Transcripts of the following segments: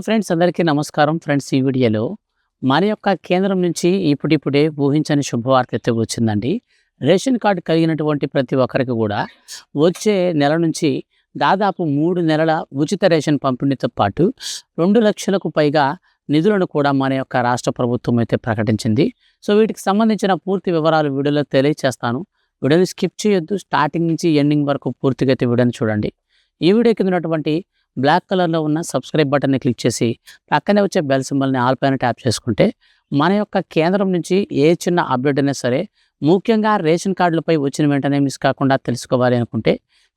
Friends అందరికీ నమస్కారం. Friends, ఈ వీడియోలో మన యొక్క కేంద్రం నుంచి ఇప్పుడిప్పుడే ఊహించని శుభవార్త అయితే వచ్చిందండి. రేషన్ కార్డు కలిగినటువంటి ప్రతి ఒక్కరికి కూడా వచ్చే నెల నుంచి దాదాపు 3 నెలల ఉచిత రేషన్ పంపిణీతో పాటు 2 లక్షలకు పైగా నిధులను కూడా మన యొక్క రాష్ట్ర ప్రభుత్వం అయితే ప్రకటించింది. సో వీటికి సంబంధించిన పూర్తి వివరాలు వీడియోలో తెలియజేస్తాను. వీడియోని స్కిప్ చేయొద్దు. స్టార్టింగ్ నుంచి ఎండింగ్ వరకు పూర్తిగా అయితే వీడియోని చూడండి. ఈ వీడియో కింద ఉన్నటువంటి బ్లాక్ కలర్లో ఉన్న సబ్స్క్రైబ్ బటన్ని క్లిక్ చేసి పక్కనే వచ్చే బెల్ సింబల్ని ఆల్ పైన ట్యాప్ చేసుకుంటే మన యొక్క కేంద్రం నుంచి ఏ చిన్న అప్డేట్ అయినా సరే, ముఖ్యంగా రేషన్ కార్డులపై వచ్చిన వెంటనే మిస్ కాకుండా తెలుసుకోవాలి అనుకుంటే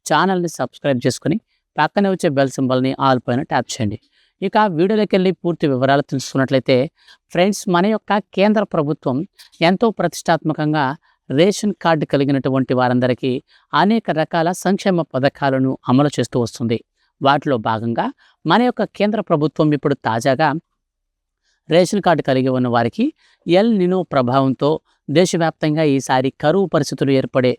ఛానల్ని సబ్స్క్రైబ్ చేసుకుని పక్కనే వచ్చే బెల్ సింబల్ని ఆల్ పైన ట్యాప్ చేయండి. ఇక వీడియోలోకి వెళ్ళి పూర్తి వివరాలు తెలుసుకున్నట్లయితే ఫ్రెండ్స్, మన యొక్క కేంద్ర ప్రభుత్వం ఎంతో ప్రతిష్టాత్మకంగా రేషన్ కార్డు కలిగినటువంటి వారందరికీ అనేక రకాల సంక్షేమ పథకాలను అమలు చేస్తూ వస్తుంది. వాటిలో భాగంగా మన యొక్క కేంద్ర ప్రభుత్వం ఇప్పుడు తాజాగా రేషన్ కార్డు కలిగి ఉన్న వారికి ఎల్ నినో ప్రభావంతో దేశవ్యాప్తంగా ఈసారి కరువు పరిస్థితులు ఏర్పడే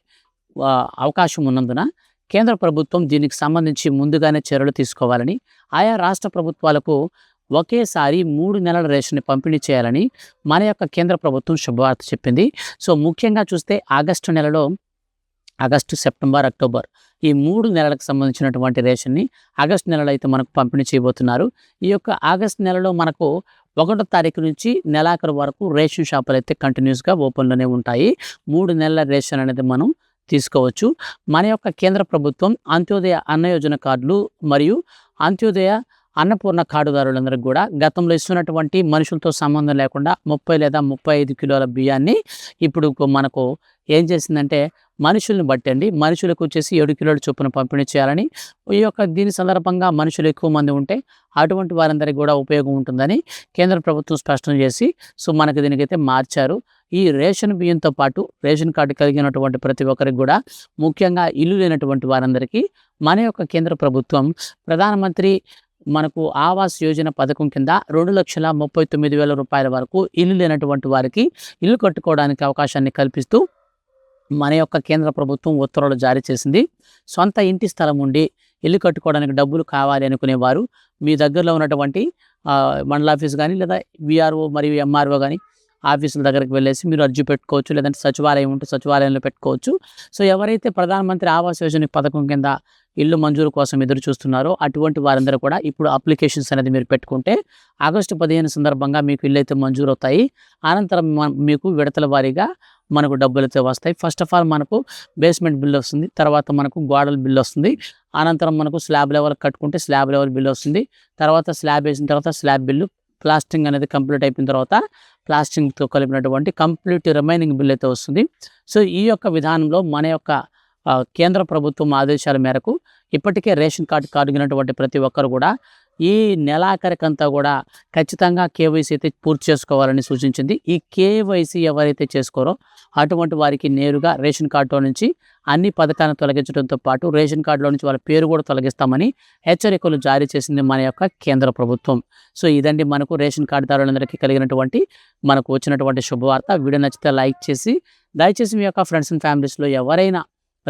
అవకాశం ఉన్నందున కేంద్ర ప్రభుత్వం దీనికి సంబంధించి ముందుగానే చర్యలు తీసుకోవాలని, ఆయా రాష్ట్ర ప్రభుత్వాలకు ఒకేసారి 3 నెలల రేషన్ పంపిణీ చేయాలని మన యొక్క కేంద్ర ప్రభుత్వం శుభవార్త చెప్పింది. సో ముఖ్యంగా చూస్తే ఆగస్టు నెలలో సెప్టెంబర్, అక్టోబర్ ఈ 3 నెలలకు సంబంధించినటువంటి రేషన్ని ఆగస్టు నెలలో అయితే మనకు పంపిణీ చేయబోతున్నారు. ఈ యొక్క ఆగస్టు నెలలో మనకు 1వ తారీఖు నుంచి నెలాఖరు వరకు రేషన్ షాపులు అయితే కంటిన్యూస్గా ఓపెన్లోనే ఉంటాయి. 3 నెలల రేషన్ అనేది మనం తీసుకోవచ్చు. మన యొక్క కేంద్ర ప్రభుత్వం అంత్యోదయ అన్న యోజన కార్డులు మరియు అంత్యోదయ అన్నపూర్ణ కార్డుదారులందరికీ కూడా గతంలో ఇస్తున్నటువంటి మనుషులతో సంబంధం లేకుండా 30 లేదా 35 కిలోల బియ్యాన్ని ఇప్పుడు మనకు ఏం చేసిందంటే మనుషుల్ని బట్టండి, మనుషులకు వచ్చేసి 7 కిలోల చొప్పున పంపిణీ చేయాలని, ఈ యొక్క దీని సందర్భంగా మనుషులు ఎక్కువ మంది ఉంటే అటువంటి వారందరికీ కూడా ఉపయోగం ఉంటుందని కేంద్ర ప్రభుత్వం స్పష్టం చేసి సో మనకు దీనికైతే మార్చారు. ఈ రేషన్ బియ్యంతో పాటు రేషన్ కార్డు కలిగినటువంటి ప్రతి ఒక్కరికి కూడా, ముఖ్యంగా ఇల్లు లేనటువంటి వారందరికీ మన యొక్క కేంద్ర ప్రభుత్వం ప్రధానమంత్రి మనకు ఆవాస్ యోజన పథకం కింద 2,39,000 రూపాయల వరకు ఇల్లు లేనటువంటి వారికి ఇల్లు కట్టుకోవడానికి అవకాశాన్ని కల్పిస్తూ మన యొక్క కేంద్ర ప్రభుత్వం ఉత్తర్వులు జారీ చేసింది. సొంత ఇంటి స్థలం ఉండి ఇల్లు కట్టుకోవడానికి డబ్బులు కావాలి అనుకునేవారు మీ దగ్గరలో ఉన్నటువంటి మండల ఆఫీస్ కానీ లేదా విఆర్ఓ మరియు ఎంఆర్ఓ కానీ ఆఫీసుల దగ్గరికి వెళ్ళేసి మీరు అర్జీ పెట్టుకోవచ్చు, లేదంటే సచివాలయం ఉంటే సచివాలయంలో పెట్టుకోవచ్చు. సో ఎవరైతే ప్రధానమంత్రి ఆవాస్ యోజన పథకం కింద ఇల్లు మంజూరు కోసం ఎదురు చూస్తున్నారో అటువంటి వారందరూ కూడా ఇప్పుడు అప్లికేషన్స్ అనేది మీరు పెట్టుకుంటే ఆగస్టు 15 సందర్భంగా మీకు ఇల్లు అయితే మంజూరు అవుతాయి. అనంతరం మీకు విడతల వారీగా మనకు డబ్బులు అయితే వస్తాయి. ఫస్ట్ ఆఫ్ ఆల్ మనకు బేస్మెంట్ బిల్ వస్తుంది, తర్వాత మనకు గోడల బిల్ వస్తుంది, అనంతరం మనకు స్లాబ్ లెవెల్ కట్టుకుంటే స్లాబ్ లెవెల్ బిల్ వస్తుంది, తర్వాత స్లాబ్ వేసిన తర్వాత స్లాబ్ బిల్లు, ప్లాస్టింగ్ అనేది కంప్లీట్ అయిపోయిన తర్వాత ప్లాస్టింగ్తో కలిపినటువంటి కంప్లీట్ రిమైనింగ్ బిల్ అయితే వస్తుంది. సో ఈ యొక్క విధానంలో మన యొక్క కేంద్ర ప్రభుత్వం ఆదేశాల మేరకు ఇప్పటికే రేషన్ కార్డు కలిగినటువంటి ప్రతి ఒక్కరు కూడా ఈ నెలాఖరికంతా కూడా ఖచ్చితంగా కేవైసీ అయితే పూర్తి చేసుకోవాలని సూచించింది. ఈ కేవైసీ ఎవరైతే చేసుకోరో అటువంటి వారికి నేరుగా రేషన్ కార్డులో నుంచి అన్ని పథకాలను తొలగించడంతో పాటు రేషన్ కార్డులో నుంచి వాళ్ళ పేరు కూడా తొలగిస్తామని హెచ్చరికలు జారీ చేసింది మన యొక్క కేంద్ర ప్రభుత్వం. సో ఇదండి మనకు రేషన్ కార్డుదారులందరికీ కలిగినటువంటి మనకు వచ్చినటువంటి శుభవార్త. వీడియో నచ్చితే లైక్ చేసి దయచేసి మీ యొక్క ఫ్రెండ్స్ అండ్ ఫ్యామిలీస్లో ఎవరైనా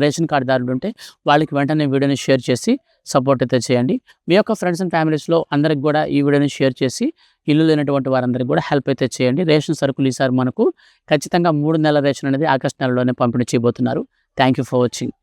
రేషన్ కార్డుదారులు ఉంటే వాళ్ళకి వెంటనే వీడియోని షేర్ చేసి సపోర్ట్ అయితే చేయండి. మీ యొక్క ఫ్రెండ్స్ అండ్ ఫ్యామిలీస్లో అందరికి కూడా ఈ వీడియోని షేర్ చేసి ఇల్లు లేనటువంటి వారందరికీ కూడా హెల్ప్ అయితే చేయండి. రేషన్ సరుకులు ఈసారి మనకు ఖచ్చితంగా 3 నెలల రేషన్ అనేది ఆగస్టు నెలలోనే పంపిణీ చేయబోతున్నారు. Thank you for watching.